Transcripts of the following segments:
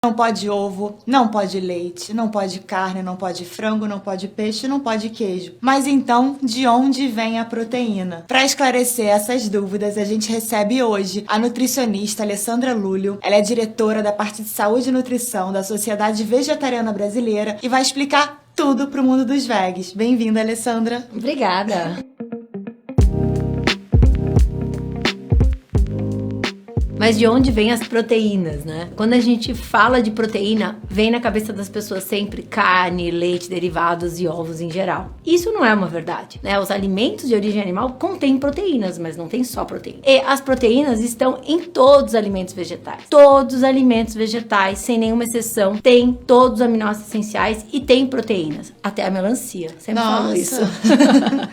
Não pode ovo, não pode leite, não pode carne, não pode frango, não pode peixe, não pode queijo. Mas então, de onde vem a proteína? Para esclarecer essas dúvidas, a gente recebe hoje a nutricionista Alessandra Lúlio. Ela é diretora da parte de saúde e nutrição da Sociedade Vegetariana Brasileira e vai explicar tudo pro mundo dos vegs. Bem-vinda, Alessandra. Obrigada. Mas de onde vêm as proteínas, né? Quando a gente fala de proteína, vem na cabeça das pessoas sempre carne, leite, derivados e ovos em geral. Isso não é uma verdade, né? Os alimentos de origem animal contêm proteínas, mas não tem só proteína. E as proteínas estão em todos os alimentos vegetais. Todos os alimentos vegetais, sem nenhuma exceção, têm todos os aminoácidos essenciais e têm proteínas. Até a melancia, sempre falo isso.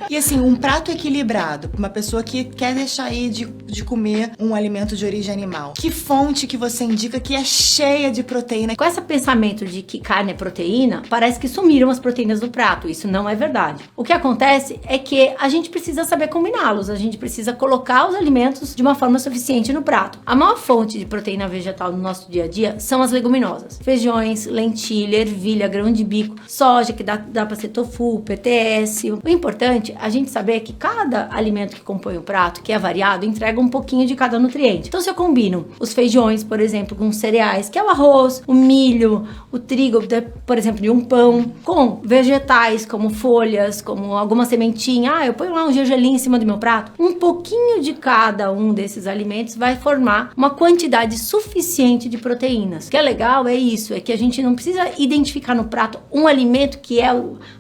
E assim, um prato equilibrado, para uma pessoa que quer deixar aí de comer um alimento de origem animal. Que fonte que você indica que é cheia de proteína? Com esse pensamento de que carne é proteína, parece que sumiram as proteínas do prato. Isso não é verdade. O que acontece é que a gente precisa saber combiná-los. A gente precisa colocar os alimentos de uma forma suficiente no prato. A maior fonte de proteína vegetal no nosso dia a dia são as leguminosas. Feijões, lentilha, ervilha, grão de bico, soja, que dá para ser tofu, PTS. O importante é a gente saber que cada alimento que compõe o prato, que é variado, entrega um pouquinho de cada nutriente. Então, se eu combino os feijões, por exemplo, com cereais, que é o arroz, o milho, o trigo, por exemplo, de um pão, com vegetais como folhas, como alguma sementinha, eu ponho lá um gergelim em cima do meu prato, um pouquinho de cada um desses alimentos vai formar uma quantidade suficiente de proteínas. O que é legal é isso, é que a gente não precisa identificar no prato um alimento que é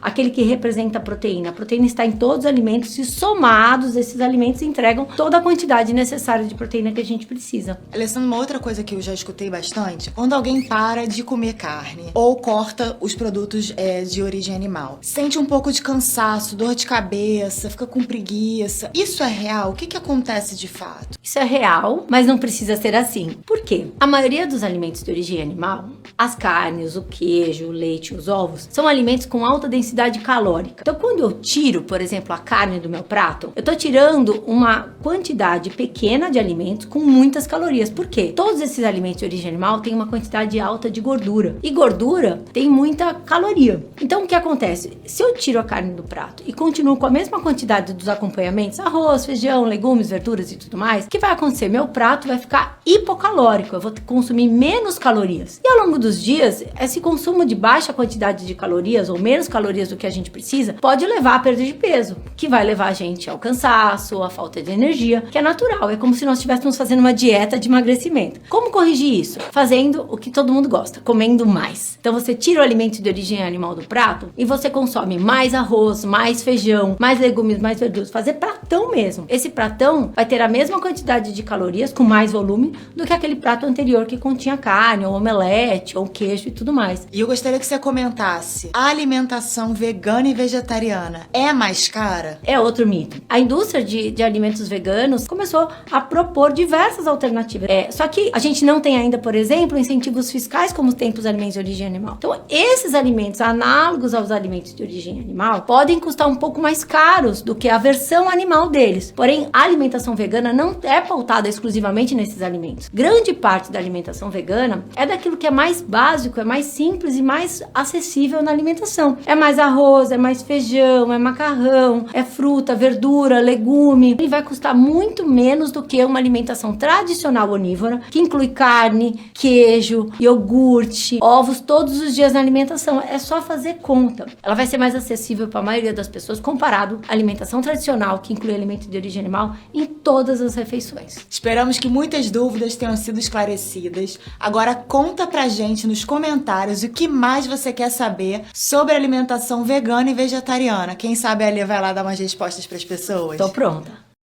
aquele que representa a proteína. A proteína está em todos os alimentos e somados esses alimentos entregam toda a quantidade necessária de proteína que a gente precisa. Alessandra, uma outra coisa que eu já escutei bastante, quando alguém para de comer carne ou corta os produtos de origem animal, sente um pouco de cansaço, dor de cabeça, fica com preguiça. Isso é real? O que acontece de fato? Isso é real, mas não precisa ser assim. Por quê? A maioria dos alimentos de origem animal, as carnes, o queijo, o leite, os ovos, são alimentos com alta densidade calórica. Então, quando eu tiro, por exemplo, a carne do meu prato, eu tô tirando uma quantidade pequena de alimentos com muitas calorias. Por quê? Todos esses alimentos de origem animal têm uma quantidade alta de gordura. E gordura tem muita caloria. Então, o que acontece? Se eu tiro a carne do prato e continuo com a mesma quantidade dos acompanhamentos, arroz, feijão, legumes, verduras e tudo mais, o que vai acontecer? Meu prato vai ficar hipocalórico. Eu vou consumir menos calorias. E ao longo dos dias, esse consumo de baixa quantidade de calorias ou menos calorias do que a gente precisa pode levar à perda de peso, que vai levar a gente ao cansaço, à falta de energia, que é natural. É como se nós estivéssemos fazendo uma dieta de emagrecimento. Como corrigir isso? Fazendo o que todo mundo gosta, comendo mais. Então você tira o alimento de origem animal do prato e você consome mais arroz, mais feijão, mais legumes, mais verduras. Fazer pratão mesmo. Esse pratão vai ter a mesma quantidade de calorias, com mais volume, do que aquele prato anterior que continha carne, ou omelete, ou queijo e tudo mais. E eu gostaria que você comentasse, a alimentação vegana e vegetariana é mais cara? É outro mito. A indústria de alimentos veganos começou a propor diversas alternativas. Só que a gente não tem ainda, por exemplo, incentivos fiscais como tem para os alimentos de origem animal. Então, esses alimentos análogos aos alimentos de origem animal podem custar um pouco mais caros do que a versão animal deles. Porém, a alimentação vegana não é pautada exclusivamente nesses alimentos. Grande parte da alimentação vegana é daquilo que é mais básico, é mais simples e mais acessível na alimentação. É mais arroz, é mais feijão, é macarrão, é fruta, verdura, legume. E vai custar muito menos do que uma alimentação tradicional onívora, que inclui carne, queijo, iogurte, ovos todos os dias na alimentação. É só fazer conta. Ela vai ser mais acessível para a maioria das pessoas comparado à alimentação tradicional, que inclui alimento de origem animal, em todas as refeições. Esperamos que muitas dúvidas tenham sido esclarecidas. Agora conta pra gente nos comentários o que mais você quer saber sobre alimentação vegana e vegetariana. Quem sabe a Lia vai lá dar umas respostas para as pessoas? Tô pronta.